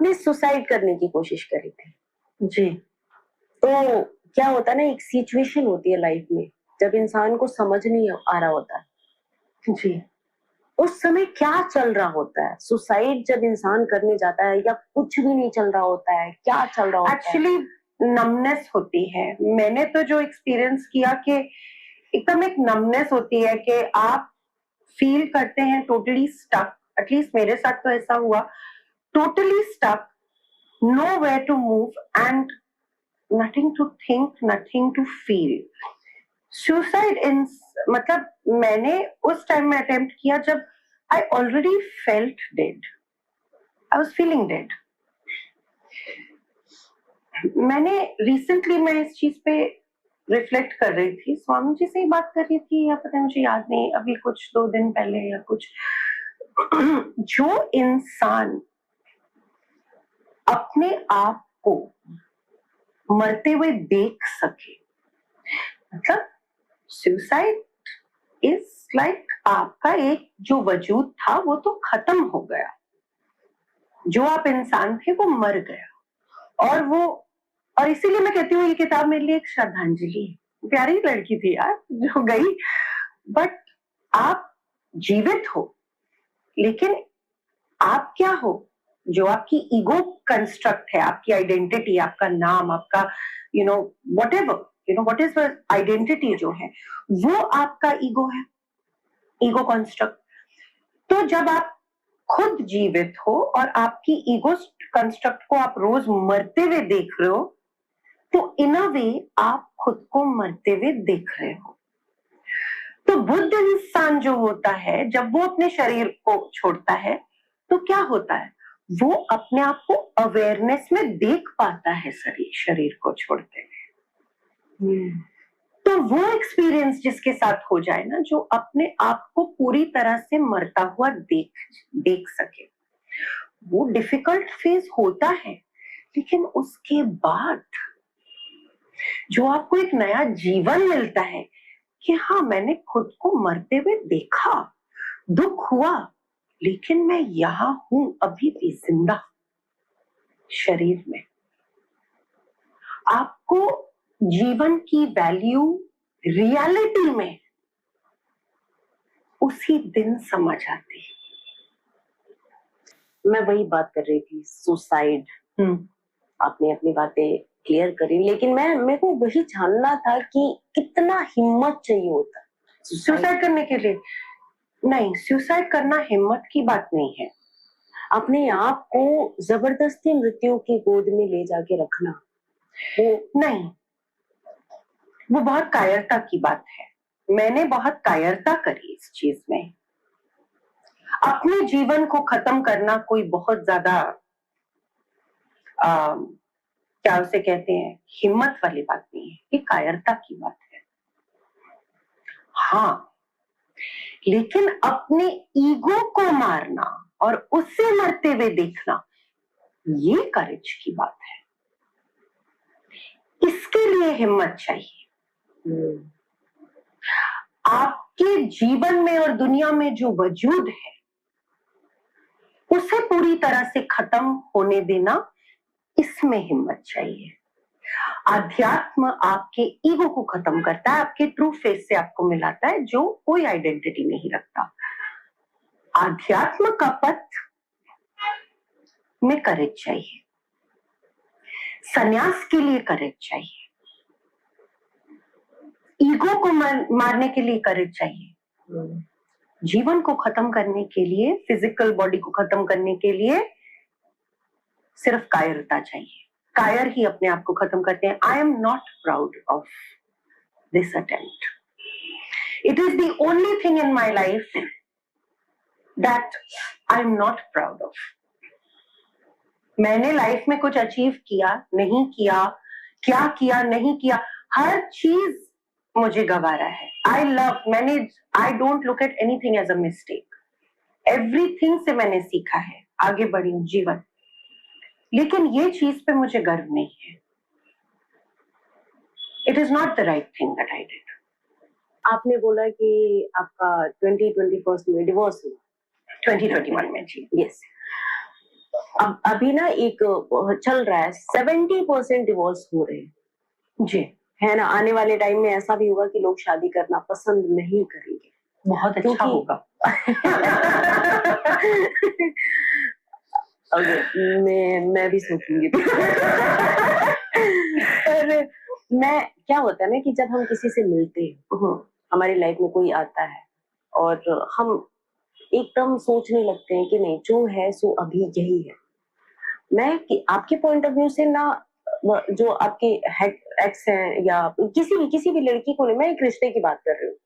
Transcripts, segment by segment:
ने सुसाइड करने की कोशिश करी थी। जी। तो क्या होता है ना, एक सिचुएशन होती है लाइफ में जब इंसान को समझ नहीं आ रहा होता है जी। उस समय क्या चल रहा होता है। सुसाइड जब इंसान करने जाता है या कुछ भी नहीं चल रहा होता है, क्या चल रहा होता है? एक्चुअली नमनेस होती है। मैंने तो जो एक्सपीरियंस किया कि एकदम एक नमनेस होती है कि आप फील करते हैं टोटली स्टक। एटलीस्ट मेरे साथ तो ऐसा हुआ, totally stuck, nowhere to move and nothing to think, nothing to feel. Suicide in मतलब मैंने उस टाइम में अटेम्प्ट किया जब I already felt dead, I was feeling dead. मैंने रिसेंटली मैं इस चीज पे रिफ्लेक्ट कर रही थी, स्वामी जी से ही बात कर रही थी या पता नहीं, मुझे याद नहीं, अभी कुछ 2 दिन पहले या कुछ। जो इंसान अपने आप को मरते हुए देख सके, मतलब सुसाइड इज लाइक आपका एक जो वजूद था वो तो खत्म हो गया, जो आप इंसान थे वो मर गया। और इसीलिए मैं कहती हूँ ये किताब मेरे लिए एक श्रद्धांजलि है। प्यारी लड़की थी यार जो गई, बट आप जीवित हो, लेकिन आप क्या हो, जो आपकी ईगो कंस्ट्रक्ट है, आपकी आइडेंटिटी, आपका नाम, आपका व्हाटएवर, व्हाट इज आइडेंटिटी जो है वो आपका ईगो है, ईगो कंस्ट्रक्ट। तो जब आप खुद जीवित हो और आपकी ईगो कंस्ट्रक्ट को आप रोज मरते हुए देख रहे हो, तो इन अ वे आप खुद को मरते हुए देख रहे हो। तो बुद्ध इंसान जो होता है जब वो अपने शरीर को छोड़ता है तो क्या होता है, वो अपने आप को अवेयरनेस में देख पाता है शरीर को छोड़ते हुए। तो वो एक्सपीरियंस जिसके साथ हो जाए ना, जो अपने आप को पूरी तरह से मरता हुआ देख सके, वो डिफिकल्ट फेज होता है, लेकिन उसके बाद जो आपको एक नया जीवन मिलता है कि हाँ, मैंने खुद को मरते हुए देखा, दुख हुआ, लेकिन मैं यहां हूं अभी भी जिंदा शरीर में। आपको जीवन की वैल्यू रियलिटी में उसी दिन समझ आती है। मैं वही बात कर रही थी, सुसाइड। आपने अपनी बातें क्लियर करी, लेकिन मेरे को वही जानना था कि कितना हिम्मत चाहिए होता है सुसाइड करने के लिए। नहीं, सुसाइड करना हिम्मत की बात नहीं है। अपने आप को जबरदस्ती मृत्यु की गोद में ले जाके रखना, वो नहीं, वो बहुत कायरता की बात है। मैंने बहुत कायरता करी इस चीज में। अपने जीवन को खत्म करना कोई बहुत ज्यादा क्या उसे कहते हैं, हिम्मत वाली बात नहीं है, ये कायरता की बात है। हाँ, लेकिन अपने ईगो को मारना और उससे मरते हुए देखना, ये करेज की बात है। इसके लिए हिम्मत चाहिए। आपके जीवन में और दुनिया में जो वजूद है उसे पूरी तरह से खत्म होने देना, इसमें हिम्मत चाहिए। अध्यात्म आपके ईगो को खत्म करता है, आपके ट्रू फेस से आपको मिलाता है जो कोई आइडेंटिटी नहीं रखता। अध्यात्म का पथ में करेज चाहिए, सन्यास के लिए करेज चाहिए, ईगो को मारने के लिए करेज चाहिए, जीवन को खत्म करने के लिए, फिजिकल बॉडी को खत्म करने के लिए सिर्फ कायरता चाहिए। कायर ही अपने आप को खत्म करते हैं। I am not proud of this attempt. It is the only thing in my life that I am not proud of. मैंने लाइफ में कुछ अचीव किया, नहीं किया, क्या किया, नहीं किया, हर चीज मुझे गवारा है। I don't look at anything as a mistake. Everything से मैंने सीखा है, आगे बढ़ी हूं जीवन, लेकिन ये चीज पे मुझे गर्व नहीं है। It is not the right thing that I did. आपने बोला कि आपका 2021 में डिवोर्स हुआ, 2021 में जी। यस। अब अभी ना एक चल रहा है 70% डिवोर्स हो रहे हैं, जी, है ना। आने वाले टाइम में ऐसा भी होगा कि लोग शादी करना पसंद नहीं करेंगे, बहुत अच्छा क्योंकि होगा। मैं भी सोचूंगी। पर मैं क्या होता है ना कि जब हम किसी से मिलते हैं, हमारी लाइफ में कोई आता है और हम एकदम सोचने लगते हैं कि नहीं, जो है सो अभी यही है। आपके पॉइंट ऑफ व्यू से ना, जो आपके एक्स हैं या किसी भी लड़की को नहीं, मैं एक रिश्ते की बात कर रही हूँ।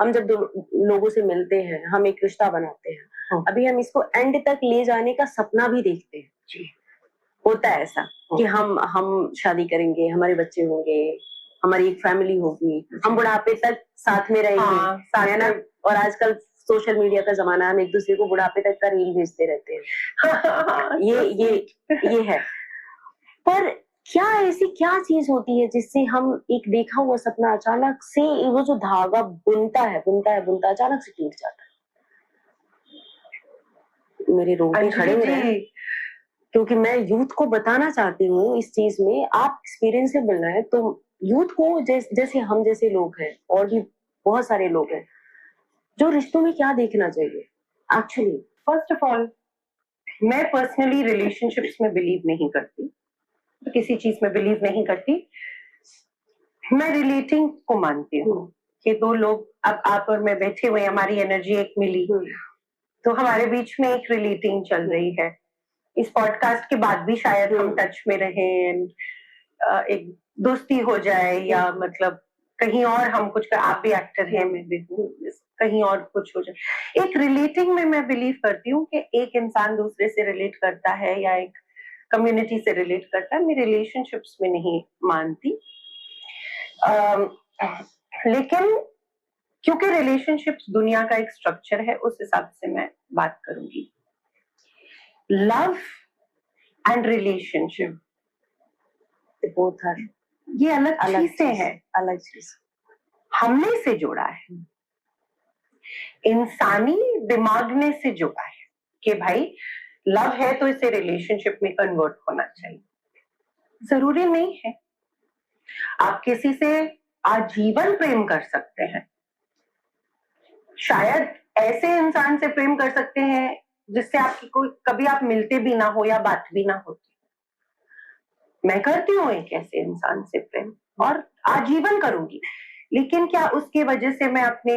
हम जब दो लोगों से मिलते हैं, हम एक रिश्ता बनाते हैं, अभी हम इसको एंड तक ले जाने का सपना भी देखते हैं। जी, होता है ऐसा कि हम शादी करेंगे, हमारे बच्चे होंगे, हमारी एक फैमिली होगी, हम बुढ़ापे तक साथ में रहेंगे, हाँ, साथ है ना। में। और आजकल सोशल मीडिया का जमाना है, हम एक दूसरे को बुढ़ापे तक का रील भेजते रहते हैं। ये है। पर क्या ऐसी क्या चीज होती है जिससे हम एक देखा हुआ सपना अचानक से, वो जो धागा बुनता अचानक से टूट जाता है। मेरे रोंगटे खड़े हो रहे हैं, क्योंकि मैं यूथ को बताना चाहती हूँ इस चीज में। आप एक्सपीरियंसेबल हैं, तो यूथ को जैसे हम जैसे लोग हैं, और भी बहुत सारे लोग हैं, जो रिश्तों में क्या देखना चाहिए एक्चुअली। फर्स्ट ऑफ ऑल, मैं पर्सनली रिलेशनशिप्स में बिलीव नहीं करती, किसी चीज में बिलीव नहीं करती। मैं रिलेटिंग को मानती हूँ कि दो लोग, अब आप और मैं बैठे हुए, हमारी एनर्जी एक मिली, तो हमारे बीच में एक रिलेटिंग चल रही है। इस पॉडकास्ट के बाद भी शायद हम टच में रहे, एक दोस्ती हो जाए, या मतलब कहीं और हम कुछ आप भी एक्टर हैं, मैं भी हूँ, कहीं और कुछ हो जाए। एक रिलेटिंग में मैं बिलीव करती हूँ कि एक इंसान दूसरे से रिलेट करता है या एक कम्युनिटी से रिलेट करता है। मैं रिलेशनशिप्स में नहीं मानती, लेकिन क्योंकि रिलेशनशिप्स दुनिया का एक स्ट्रक्चर है, उस हिसाब से मैं बात करूंगी। Love and relationship both are ये अलग चीजें हैं, अलग चीज। हमने से जोड़ा है, इंसानी दिमाग ने से जोड़ा है कि भाई लव है तो इसे रिलेशनशिप में कन्वर्ट होना चाहिए। जरूरी नहीं है। आप किसी से आजीवन प्रेम कर सकते हैं, शायद ऐसे इंसान से प्रेम कर सकते हैं जिससे आपकी कोई कभी आप मिलते भी ना हो या बात भी ना होती। मैं करती हूँ एक ऐसे इंसान से प्रेम और आजीवन करूंगी, लेकिन क्या उसकी वजह से मैं अपने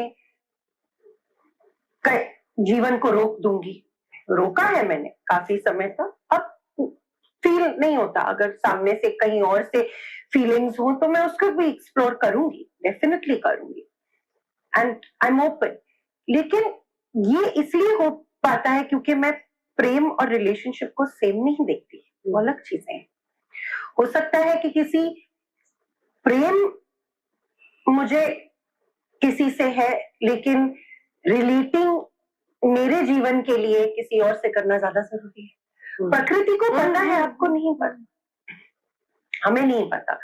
जीवन को रोक दूंगी? रोका है मैंने काफी समय तक, अब फील नहीं होता। अगर सामने से कहीं और से फीलिंग्स हो तो मैं उसको भी एक्सप्लोर करूंगी, डेफिनेटली करूंगी, एंड आई एम ओपन। लेकिन ये इसलिए हो पाता है क्योंकि मैं प्रेम और रिलेशनशिप को सेम नहीं देखती, वो अलग चीजें हैं। हो सकता है कि किसी प्रेम मुझे किसी से है, लेकिन रिलेटिंग मेरे जीवन के लिए किसी और से करना ज्यादा जरूरी है। प्रकृति को पता है, आपको नहीं पता, हमें नहीं पता।